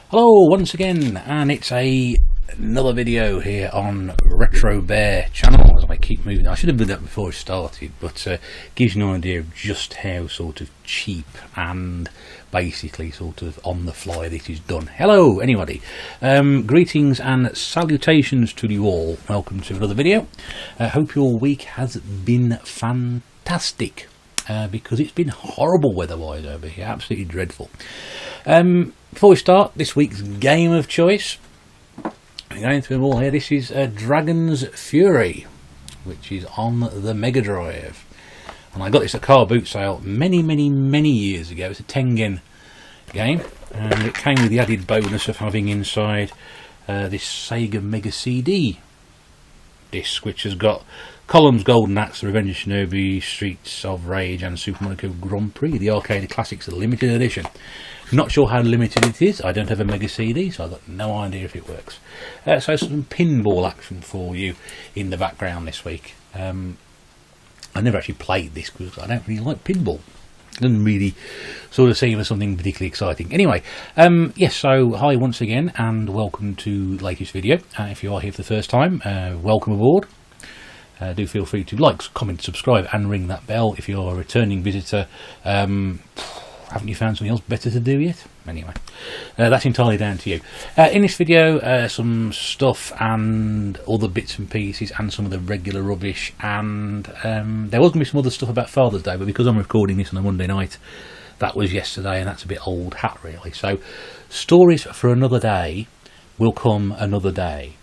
Hello once again, and it's another video here on RetroBear channel. As I keep moving, I should have done that before I started, but gives you an idea of just how sort of cheap and basically sort of on the fly this is done. Hello anybody, greetings and salutations to you all. Welcome to another video. Hope your week has been fantastic, because it's been horrible weather-wise over here, absolutely dreadful. Before we start, this week's game of choice, I'm going through them all here. This is Dragon's Fury, which is on the Mega Drive. And I got this at car boot sale many years ago. It's a Tengen game, and it came with the added bonus of having inside this Sega Mega CD disc, which has got Columns, Golden Axe, The Revenge of Shinobi, Streets of Rage and Super Monaco Grand Prix, the Arcade Classics limited edition. Not sure how limited it is. I don't have a Mega CD, so I've got no idea if it works. So some pinball action for you in the background this week. I never actually played this because I don't really like pinball. It doesn't really sort of seem as something particularly exciting. Anyway, yes, so hi once again and welcome to the latest video. If you are here for the first time, welcome aboard. Do feel free to like, comment, subscribe and ring that bell if you're a returning visitor. Haven't you found something else better to do yet? Anyway, that's entirely down to you. In this video, some stuff and other bits and pieces and some of the regular rubbish, and there was going to be some other stuff about Father's Day, but because I'm recording this on a Monday night, that was yesterday and that's a bit old hat really. So stories for another day will come another day.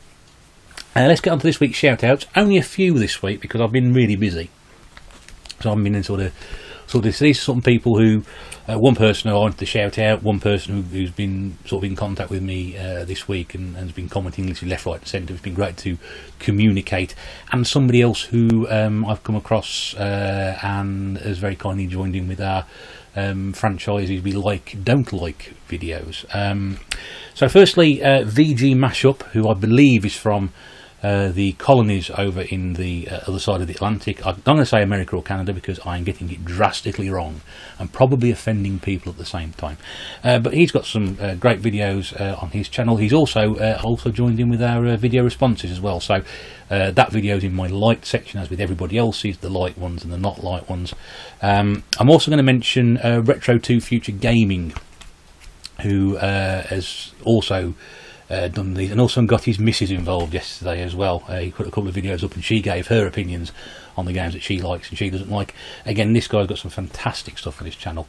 Let's get on to this week's shout-outs. Only a few this week because I've been really busy. So I've been in sort of these are some people who, one person who I wanted to shout out, one person who's been sort of in contact with me this week and has been commenting literally left, right and centre. It's been great to communicate. And somebody else who I've come across and has very kindly joined in with our franchises we like, don't like videos. So firstly, VG Mashup, who I believe is from the colonies over in the other side of the Atlantic. I'm not going to say America or Canada because I'm getting it drastically wrong and probably offending people at the same time. But he's got some great videos on his channel. He's also joined in with our video responses as well. So that video is in my light section, as with everybody else's, the light ones and the not light ones. I'm also going to mention Retro2 Future Gaming, who has also done these, and also got his missus involved yesterday as well. He put a couple of videos up and she gave her opinions on the games that she likes and she doesn't like. Again, this guy's got some fantastic stuff on his channel.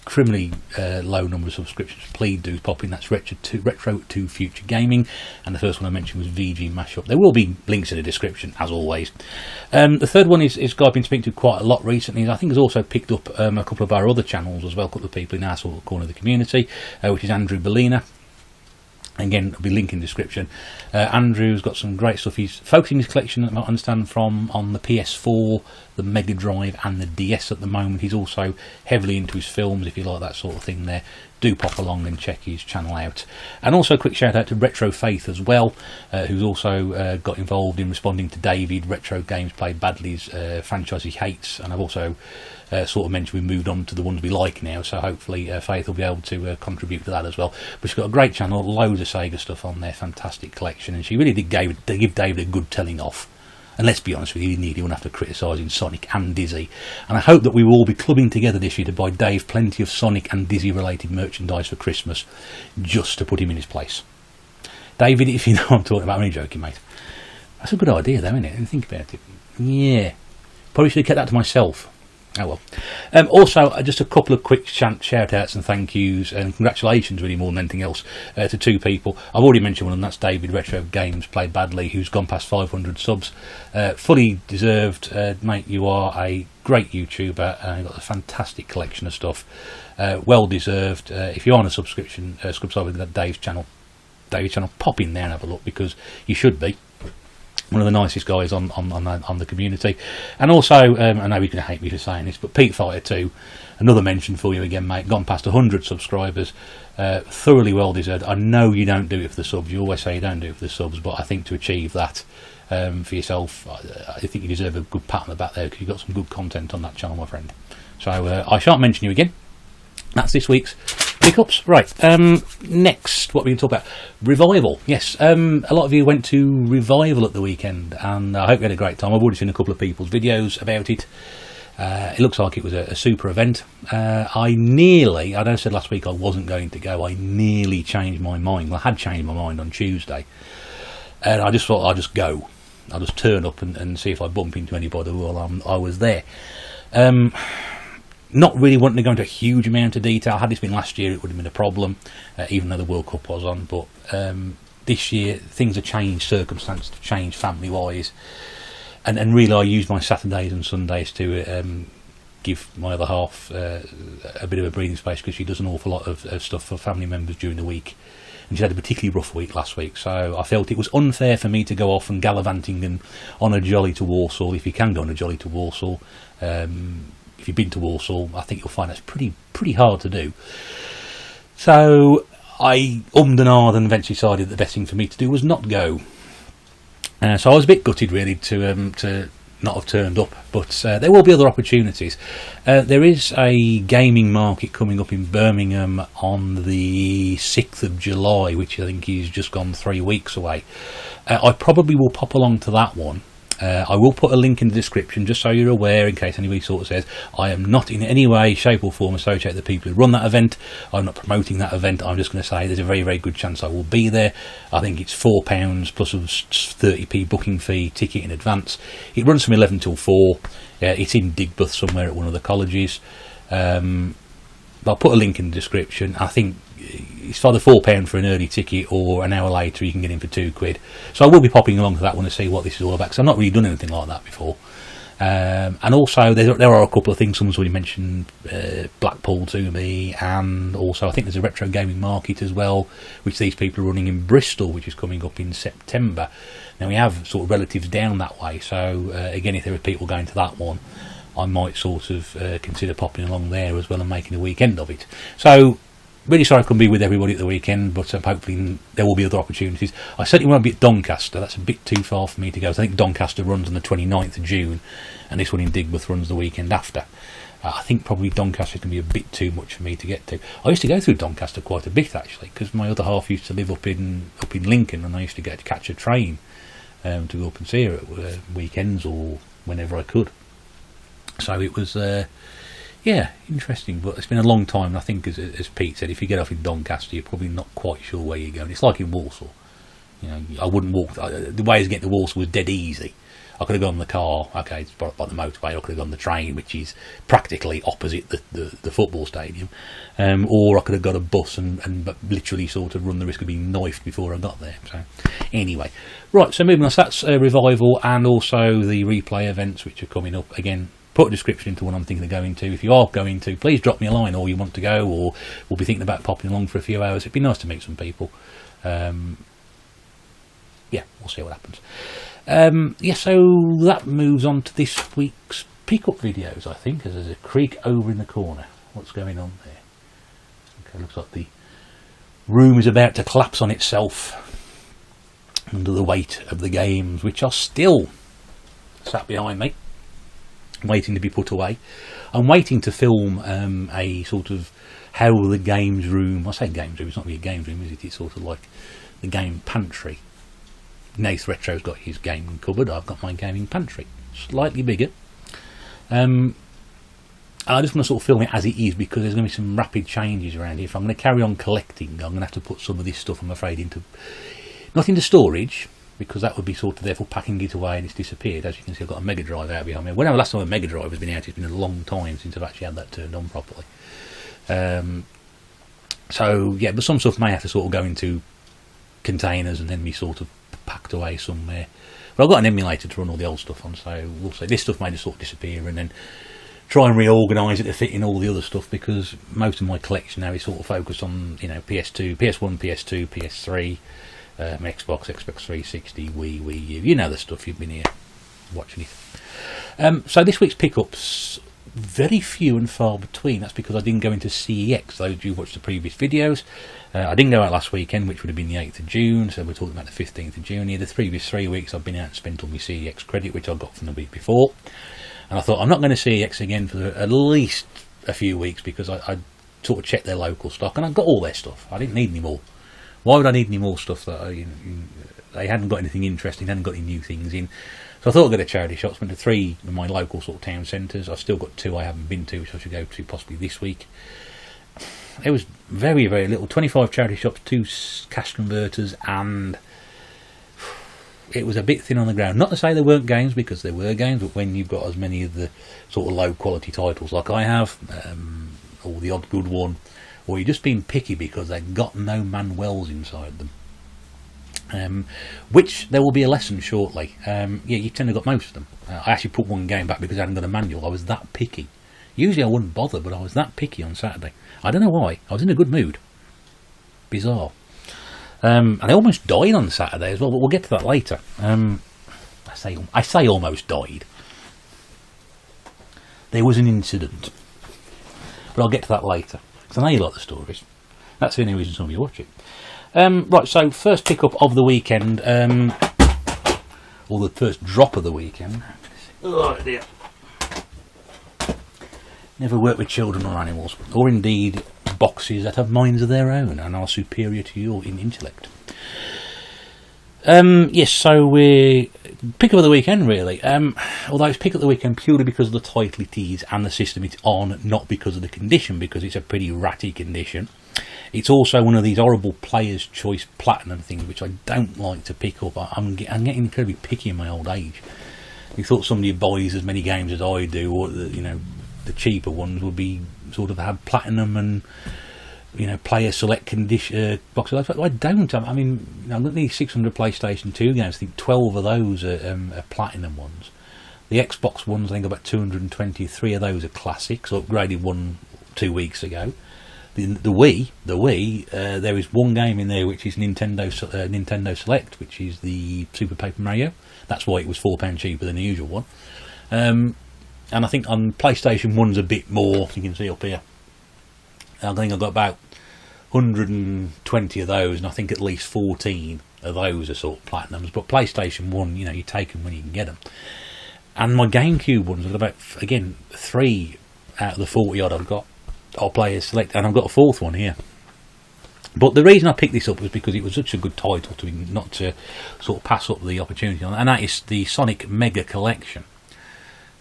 Criminally low number of subscriptions. Please do pop in. That's Retro2 Future Gaming, and the first one I mentioned was VG Mashup. There will be links in the description as always. The third one is a guy I've been speaking to quite a lot recently. I think has also picked up a couple of our other channels as well, a couple of people in our sort of corner of the community, which is Andrew Bellina. Again, there'll be a link in the description. Andrew's got some great stuff. He's focusing his collection, I understand, on the PS4, the Mega Drive and the DS at the moment. He's also heavily into his films, if you like that sort of thing there. Do pop along and check his channel out. And also a quick shout out to Retro Faith as well, who's also got involved in responding to David, Retro Games Played Badly's franchise he hates. And I've also sort of mentioned we moved on to the ones we like now, so hopefully Faith will be able to contribute to that as well. But she's got a great channel, loads of Sega stuff on there, fantastic collection, and she really did give David a good telling off. And let's be honest with you, he didn't have to criticising Sonic and Dizzy. And I hope that we will all be clubbing together this year to buy Dave plenty of Sonic and Dizzy related merchandise for Christmas, just to put him in his place. David, if you know what I'm talking about, I'm only joking, mate. That's a good idea though, isn't it? And think about it. Yeah. Probably should have kept that to myself. Oh well. Also, just a couple of quick shout outs and thank yous and congratulations, really, more than anything else, to two people. I've already mentioned one, and that's David, Retro Games Played Badly, who's gone past 500 subs. Fully deserved, mate. You are a great YouTuber and you've got a fantastic collection of stuff. Well deserved. If you're on a subscription, subscribe with Dave's channel, pop in there and have a look, because you should be. One of the nicest guys on the community. And also, I know you're going to hate me for saying this, but Pete Fighter 2, another mention for you again, mate. Gone past 100 subscribers. Thoroughly well deserved. I know you don't do it for the subs. You always say you don't do it for the subs, but I think to achieve that for yourself, I think you deserve a good pat on the back there, because you've got some good content on that channel, my friend. So I shan't mention you again. That's this week's Pickups, right. Next, what we can talk about? Revival. Yes, a lot of you went to Revival at the weekend, and I hope you had a great time. I've already seen a couple of people's videos about it. It looks like it was a super event. I know I said last week I wasn't going to go. I nearly changed my mind. Well, I had changed my mind on Tuesday, and I just thought I'll just go. I'll just turn up and see if I bump into anybody while I was there. Not really wanting to go into a huge amount of detail. Had this been last year, it would have been a problem, even though the World Cup was on. But this year, things have changed, circumstances have changed family-wise. And really, I use my Saturdays and Sundays to give my other half a bit of a breathing space, because she does an awful lot of stuff for family members during the week. And she had a particularly rough week last week, so I felt it was unfair for me to go off and gallivanting and on a jolly to Warsaw. If you can go on a jolly to Warsaw, if you've been to Warsaw, I think you'll find that's pretty hard to do. So I ummed and ahed and eventually decided the best thing for me to do was not go. So I was a bit gutted really to not have turned up, but there will be other opportunities. There is a gaming market coming up in Birmingham on the 6th of July, which I think is just gone 3 weeks away. I probably will pop along to that one. I will put a link in the description just so you're aware, in case anybody sort of says I am not in any way, shape or form associated with the people who run that event. I'm not promoting that event. I'm just going to say there's a very good chance I will be there. I think it's £4 plus a 30p booking fee ticket in advance. It runs from 11 till 4. It's in Digbeth somewhere at one of the colleges. I'll put a link in the description. I think it's either £4 for an early ticket, or an hour later you can get in for £2. So I will be popping along to that one to see what this is all about, because I've not really done anything like that before. And also there are a couple of things. Someone's already mentioned Blackpool to me, and also I think there's a retro gaming market as well, which these people are running in Bristol, which is coming up in September. Now we have sort of relatives down that way, so again, if there are people going to that one, I might sort of consider popping along there as well and making a weekend of it. So really sorry I couldn't be with everybody at the weekend, but hopefully there will be other opportunities. I certainly won't be at Doncaster. That's a bit too far for me to go. So I think Doncaster runs on the 29th of June, and this one in Digbeth runs the weekend after. I think probably Doncaster can be a bit too much for me to get to. I used to go through Doncaster quite a bit actually, because my other half used to live up in Lincoln, and I used to get to catch a train to go up and see her at weekends or whenever I could. So it was yeah, interesting, but it's been a long time. And I think, as Pete said, if you get off in Doncaster, you're probably not quite sure where you're going. It's like in Walsall. You know, I wouldn't walk. The ways of getting to Walsall was dead easy. I could have gone the car, okay, it's by the motorway. I could have gone the train, which is practically opposite the football stadium, or I could have got a bus and literally sort of run the risk of being knifed before I got there. So anyway, right, so moving on, so that's Revival, and also the replay events which are coming up. Again, put a description into what I'm thinking of going to. If you are going to, please drop me a line, or you want to go, or we'll be thinking about popping along for a few hours. It'd be nice to meet some people. Yeah, we'll see what happens. Yeah, so that moves on to this week's pick-up videos, I think, as there's a creak over in the corner. What's going on there? Okay, looks like the room is about to collapse on itself under the weight of the games, which are still sat behind me, waiting to be put away. I'm waiting to film a sort of how the games room, I say games room, it's not really a games room, is it? It's sort of like the game pantry. Nath Retro's got his gaming cupboard, I've got my gaming pantry, slightly bigger. And I just want to sort of film it as it is, because there's going to be some rapid changes around here. If I'm going to carry on collecting, I'm going to have to put some of this stuff, I'm afraid, not into storage, because that would be sort of therefore packing it away and it's disappeared. As you can see, I've got a Mega Drive out behind me. Whenever last time a Mega Drive has been out, it's been a long time since I've actually had that turned on properly. So yeah, but some stuff may have to sort of go into containers and then be sort of packed away somewhere. But I've got an emulator to run all the old stuff on, so we'll see. This stuff may just sort of disappear, and then try and reorganise it to fit in all the other stuff, because most of my collection now is sort of focused on, you know, PS2, PS1, PS2, PS3, Xbox, Xbox 360, Wii U. You know the stuff, you've been here watching it. So this week's pickups, very few and far between. That's because I didn't go into CEX. Those of you who watched the previous videos, I didn't go out last weekend, which would have been the 8th of June, so we're talking about the 15th of June here. The previous 3 weeks I've been out and spent all my CEX credit, which I got from the week before, and I thought I'm not going to CEX again for at least a few weeks, because I sort of checked their local stock, and I got all their stuff. I didn't need any more. Why would I need any more stuff that they hadn't got anything interesting, hadn't got any new things in? So I thought I'd go to charity shops. Went to 3 of my local sort of town centres. I've still got 2 I haven't been to, which I should go to possibly this week. There was very, very little. 25 charity shops, 2 cash converters, and it was a bit thin on the ground. Not to say there weren't games, because there were games, but when you've got as many of the sort of low quality titles like I have, or the odd good one, or you're just being picky because they've got no manuals inside them, which there will be a lesson shortly. Yeah, you tend to got most of them. I actually put one game back because I hadn't got a manual. I was that picky. Usually I wouldn't bother, but I was that picky on Saturday. I don't know why. I was in a good mood. Bizarre. And I almost died on Saturday as well, but we'll get to that later. I say almost died. There was an incident, but I'll get to that later, because I know you like the stories. That's the only reason some of you watch it. Right, so first pick-up of the weekend, or the first drop of the weekend. Oh dear. Never work with children or animals, or indeed boxes that have minds of their own and are superior to you in intellect. Yes, so we're pick up of the weekend really. Although it's pick up the weekend purely because of the title it is and the system it's on, not because of the condition, because it's a pretty ratty condition. It's also one of these horrible Player's Choice Platinum things, which I don't like to pick up. I'm getting incredibly picky in my old age. You thought somebody who buys as many games as I do, or the cheaper ones would be sort of have platinum and player select condition boxes. I don't. I mean, I've got these 600 PlayStation 2 games. I think 12 of those are platinum ones. The Xbox ones, I think about 223 of those are classics. Upgraded one 2 weeks ago. The Wii, there is one game in there which is Nintendo Select, which is the Super Paper Mario. That's why it was £4 cheaper than the usual one. And I think on PlayStation 1's a bit more. You can see up here. I think I've got about 120 of those, and I think at least 14 of those are sort of platinums. But PlayStation 1, you take them when you can get them. And my Gamecube ones, I've got about, again, 3 out of the 40 odd I've got are Players Select, and I've got a 4th one here. But the reason I picked this up was because it was such a good title not to sort of pass up the opportunity on, and that is the Sonic Mega Collection.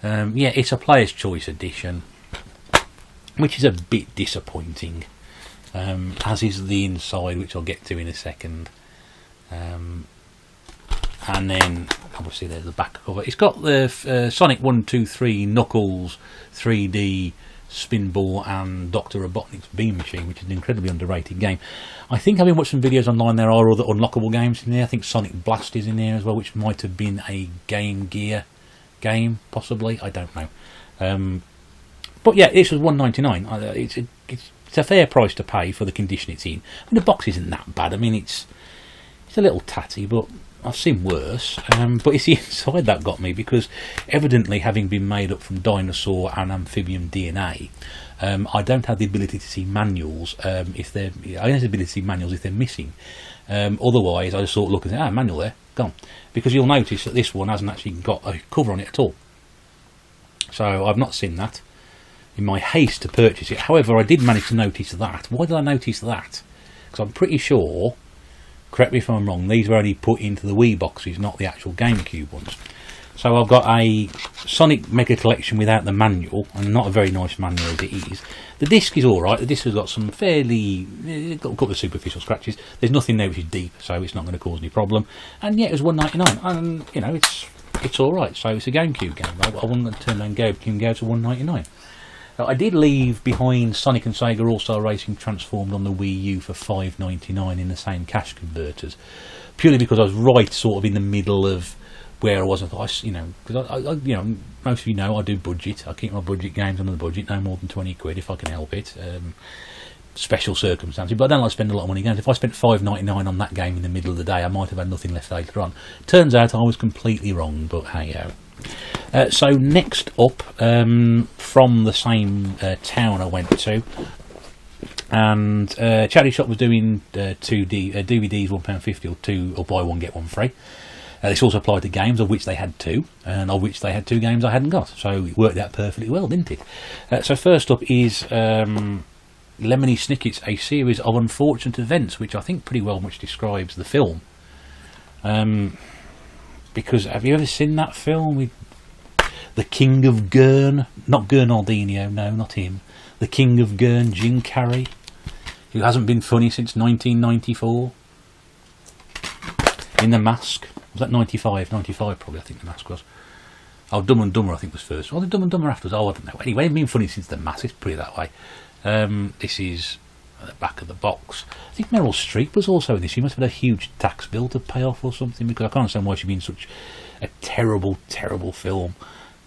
Yeah, it's a Player's Choice edition, which is a bit disappointing, as is the inside, which I'll get to in a second. And then obviously there's the back cover. It's got the Sonic 1, 2, 3, Knuckles, 3D, Spinball and Dr. Robotnik's Beam Machine, which is an incredibly underrated game. I think I've been watching some videos online. There are other unlockable games in there. I think Sonic Blast is in there as well, which might have been a Game Gear game, possibly. I don't know. But yeah, this was $1.99. It's a fair price to pay for the condition it's in. I mean, the box isn't that bad. I mean, it's a little tatty, but I've seen worse. But it's the inside that got me, because evidently, having been made up from dinosaur and amphibian DNA, I don't have the ability to see manuals if they're. I don't have the ability to see manuals if they're missing. Otherwise, I just sort of look and say, manual there, gone. Because you'll notice that this one hasn't actually got a cover on it at all. So I've not seen that in my haste to purchase it. However, I did manage to notice that. Why did I notice that? Because I'm pretty sure, correct me if I'm wrong, these were only put into the Wii boxes, not the actual Gamecube ones. So I've got a Sonic Mega Collection without the manual, and not a very nice manual as it is. The disc is alright. The disc has got some got a couple of superficial scratches. There's nothing there which is deep, so it's not going to cause any problem. And yeah, it was $1.99, and it's alright. So it's a Gamecube game. I wasn't going to turn down Gamecube go to $1.99. I did leave behind Sonic and Sega All-Star Racing Transformed on the Wii U for $5.99 in the same cash converters, purely because I was right sort of in the middle of where I was. I thought, because I most of you know I do budget. I keep my budget games under the budget, no more than 20 quid if I can help it. Special circumstances, but I don't like to spend a lot of money on games. If I spent $5.99 on that game in the middle of the day, I might have had nothing left later on. Turns out I was completely wrong, but hey-ho. So next up, from the same town I went to, and charity shop was doing DVDs £1.50 or 2 or buy one get one free. This also applied to games, of which they had 2, and of which they had 2 games I hadn't got. So it worked out perfectly well, didn't it? So first up is Lemony Snicket's A Series of Unfortunate Events, which I think pretty well much describes the film. Because have you ever seen that film with the King of Gurn? Not Gurnaldinho, no, not him. The King of Gurn, Jim Carrey, who hasn't been funny since 1994. In The Mask. Was that 95? 95 probably, I think The Mask was. Oh, Dumb and Dumber I think was first. Or the Dumb and Dumber afterwards. Oh, I don't know. Anyway, it's been funny since The Mask, let's put it that way. This is at the back of the box. I think Meryl Streep was also in this. She must have had a huge tax bill to pay off or something, because I can't understand why she'd been in such a terrible, terrible film.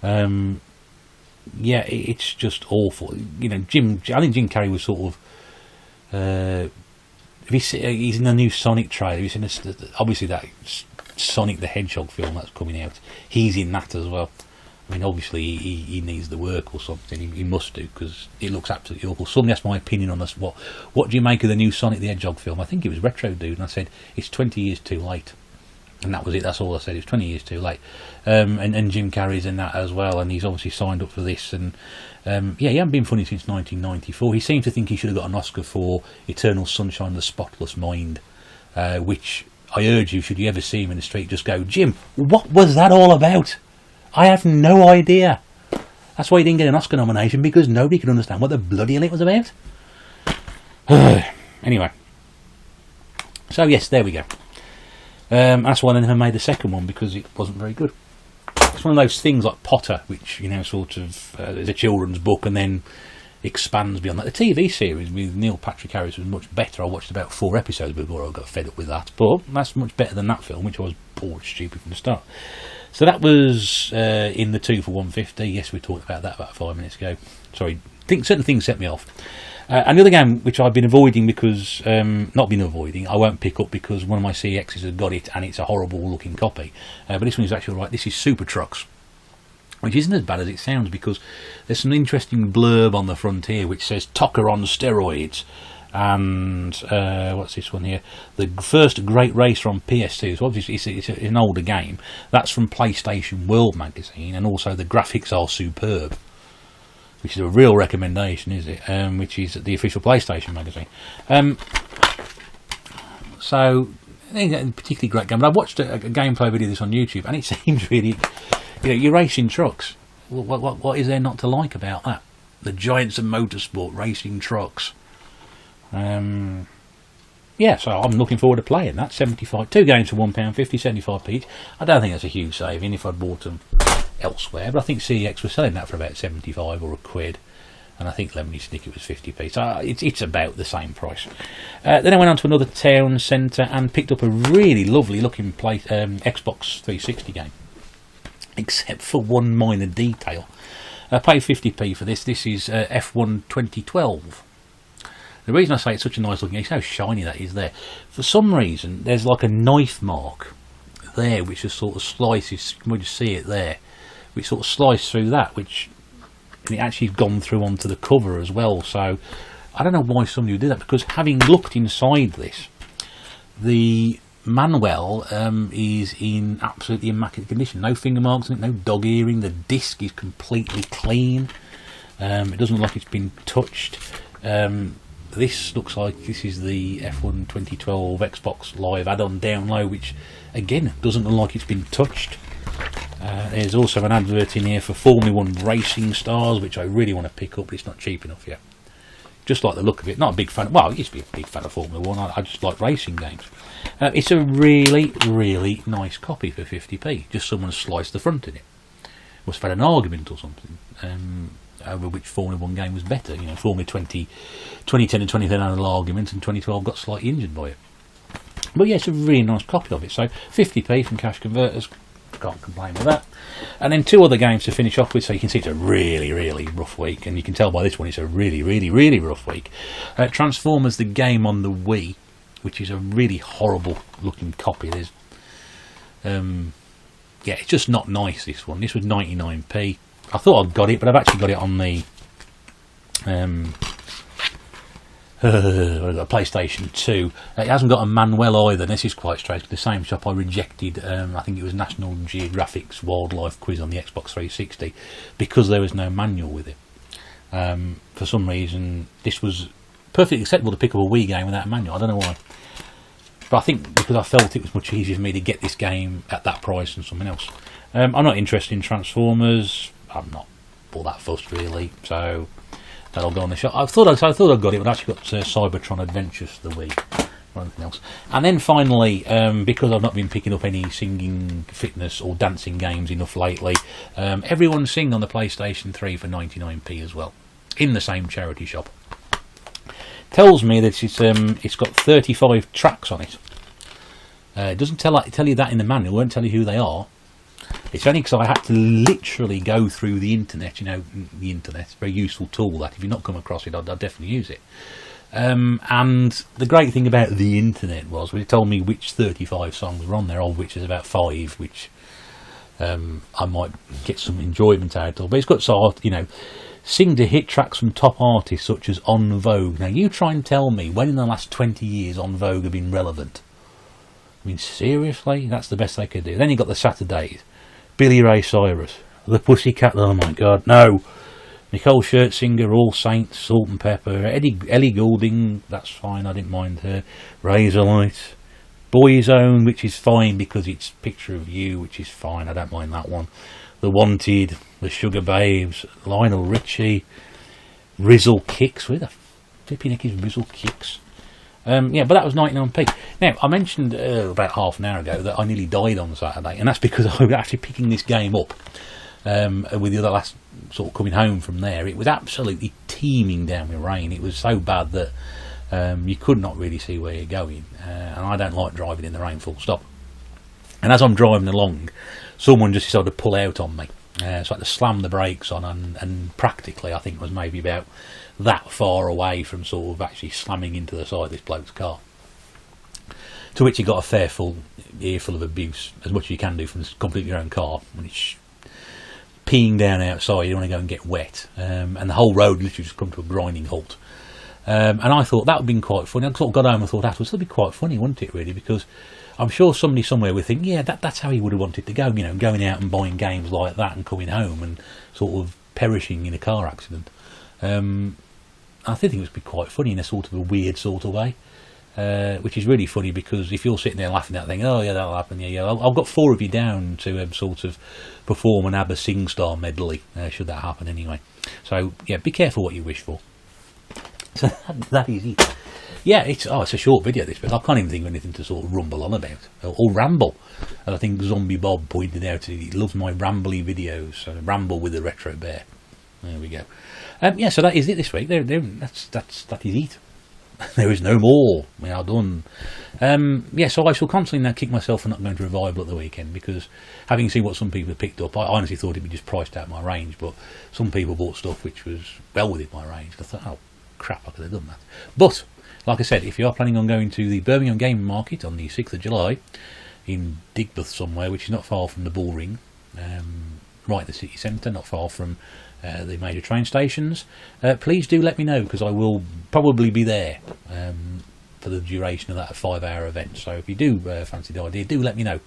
Yeah, it's just awful. You know, I think Jim Carrey was sort of... he's in the new Sonic trailer. He's in obviously that Sonic the Hedgehog film that's coming out. He's in that as well. I mean, obviously he needs the work or something. He must do, because it looks absolutely awful. Somebody asked my opinion on this. What do you make of the new Sonic the Hedgehog film? I think it was Retro Dude, and I said it's 20 years too late. And that was it. That's all I said. It was 20 years too late. And Jim Carrey's in that as well, and he's obviously signed up for this. And yeah, he hasn't been funny since 1994. He seems to think he should have got an Oscar for Eternal Sunshine of the Spotless Mind, which I urge you, should you ever see him in the street, just go, Jim, what was that all about? I have no idea. That's why he didn't get an Oscar nomination, because nobody could understand what the bloody hell it was about. Anyway, so yes, there we go. That's why I never made the second one, because it wasn't very good. It's one of those things like Potter, which, you know, sort of is a children's book and then expands beyond that. The TV series with Neil Patrick Harris was much better. I watched about 4 episodes before I got fed up with that, but that's much better than that film, which I was bored stupid from the start. So that was in the 2 for 150. Yes, we talked about that about 5 minutes ago. Sorry, certain things set me off. And the other game which I've been avoiding because, not been avoiding, I won't pick up because one of my CXs has got it and it's a horrible looking copy. But this one is actually alright. This is Super Trucks, which isn't as bad as it sounds, because there's some interesting blurb on the front here which says Tucker on steroids. And what's this one here? The first great racer on PS2. So obviously it's an older game. That's from PlayStation World magazine, and also the graphics are superb, which is a real recommendation, is it? Which is the official PlayStation magazine. So, it ain't a particularly great game, but I watched a gameplay video of this on YouTube, and it seems really, you know, you're racing trucks. What is there not to like about that? The giants of motorsport, racing trucks. Yeah, so I'm looking forward to playing that. 75, 2 games for £1.50, 75p each. I don't think that's a huge saving if I'd bought them elsewhere, but I think CEX was selling that for about 75 or a quid, and I think Lemony Snicket was 50p, so it's about the same price. Then I went on to another town centre and picked up a really lovely looking Xbox 360 game, except for one minor detail. I paid 50p for this. This is F1 2012. The reason I say it's such a nice looking game is how shiny that is there. For some reason, there's like a knife mark there, which just sort of slices. You can just see it there, which sort of sliced through that, which and it actually gone through onto the cover as well. So I don't know why somebody would do that, because having looked inside this, the manual is in absolutely immaculate condition. No finger marks on it, no dog earring. The disc is completely clean. It doesn't look like it's been touched. This looks like this is the F1 2012 Xbox Live add-on download, which again doesn't look like it's been touched. There's also an advert in here for Formula 1 Racing Stars, which I really want to pick up, but it's not cheap enough yet. Just like the look of it. Not a big fan. Well, I used to be a big fan of Formula 1. I just like racing games. It's a really, really nice copy for 50p. Just someone sliced the front in it. Must have had an argument or something over which Formula 1 game was better. You know, Formula 2010 and 2010 had an argument, and 2012 got slightly injured by it. But yeah, it's a really nice copy of it. So 50p from Cash Converters. Can't complain with that. And then 2 other games to finish off with, so you can see it's a really, really rough week, and you can tell by this one it's a really, really, really rough week. Transformers, the game on the Wii, which is a really horrible looking copy. There's yeah, it's just not nice, this one. This was 99p. I thought I'd got it, but I've actually got it on the PlayStation 2. It hasn't got a manual either. This is quite strange. The same shop I rejected, I think it was National Geographic's Wildlife Quiz on the Xbox 360, because there was no manual with it. For some reason, this was perfectly acceptable to pick up a Wii game without a manual. I don't know why. But I think because I felt it was much easier for me to get this game at that price than something else. I'm not interested in Transformers. I'm not all that fussed really, so that'll go on the shop. I thought I'd got it, but I actually got Cybertron Adventures for the Wii. Anything else. And then finally, because I've not been picking up any singing, fitness or dancing games enough lately, Everyone Sing on the PlayStation 3 for 99p as well, in the same charity shop. Tells me that it's got 35 tracks on it. It doesn't tell you that in the manual. It won't tell you who they are. It's only because I had to literally go through the internet. You know, the internet's a very useful tool. That if you've not come across it, I'd definitely use it. And the great thing about the internet was it told me which 35 songs were on there, of which there's about 5, which I might get some enjoyment out of. But it's got sort of, you know, sing to hit tracks from top artists such as En Vogue. Now you try and tell me when in the last 20 years En Vogue have been relevant. I mean, seriously, that's the best they could do. Then you got the Saturdays, Billy Ray Cyrus, the Pussycat. Oh my God, no. Nicole Scherzinger, All Saints, Salt and Pepper, Ellie Goulding, that's fine, I didn't mind her. Razorlight, Boyzone, which is fine because it's Picture of You, which is fine, I don't mind that one. The Wanted, the Sugar Babes, Lionel Richie, Rizzle Kicks. Where the flipping heck is Rizzle Kicks? Yeah, but that was 99p. Now, I mentioned about half an hour ago that I nearly died on Saturday, and that's because I was actually picking this game up. With the other last sort of coming home from there, it was absolutely teeming down with rain. It was so bad that you could not really see where you're going, and I don't like driving in the rain, full stop. And as I'm driving along, someone just decided to pull out on me, so I had to slam the brakes on, and practically I think it was maybe about that far away from sort of actually slamming into the side of this bloke's car, to which he got a fair full earful of abuse, as much as you can do from completely your own car when it's peeing down outside. You don't want to go and get wet, and the whole road literally just come to a grinding halt. And I thought that would have been quite funny. I sort of got home and thought afterwards, it'll be quite funny, wouldn't it, really? Because I'm sure somebody somewhere would think, yeah, that's how he would have wanted to go, you know, going out and buying games like that and coming home and sort of perishing in a car accident. I think it would be quite funny in a sort of a weird sort of way, which is really funny because if you're sitting there laughing at that thing, oh yeah, that'll happen, yeah, I've got 4 of you down to sort of perform an ABBA Sing Star medley, should that happen anyway. So yeah, be careful what you wish for. So that is it. Yeah, it's a short video this, but I can't even think of anything to sort of rumble on about, or ramble. And I think Zombie Bob pointed out he loves my rambly videos, so ramble with the RetroBear. There we go. Yeah, so that is it this week. That is it. There is no more. We are done. Yeah, so I shall constantly now kick myself for not going to Revival at the weekend, because having seen what some people have picked up, I honestly thought it'd be just priced out my range, but some people bought stuff which was well within my range. I thought, oh crap, I could have done that. But like I said, if you are planning on going to the Birmingham Game Market on the 6th of July in Digbeth somewhere, which is not far from the Bull Ring, right in the city centre, not far from the major train stations, please do let me know, because I will probably be there for the duration of that 5-hour event. So if you do fancy the idea, do let me know,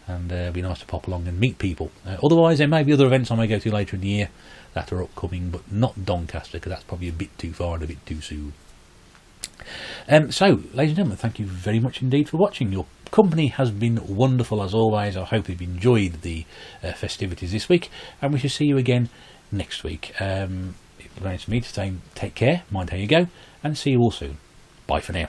and it'd be nice to pop along and meet people. Otherwise, there may be other events I may go to later in the year that are upcoming, but not Doncaster, because that's probably a bit too far and a bit too soon. So, ladies and gentlemen, thank you very much indeed for watching. Your company has been wonderful as always. I hope you've enjoyed the festivities this week, and we shall see you again next week. It remains for me to say take care, mind how you go, and see you all soon. Bye for now.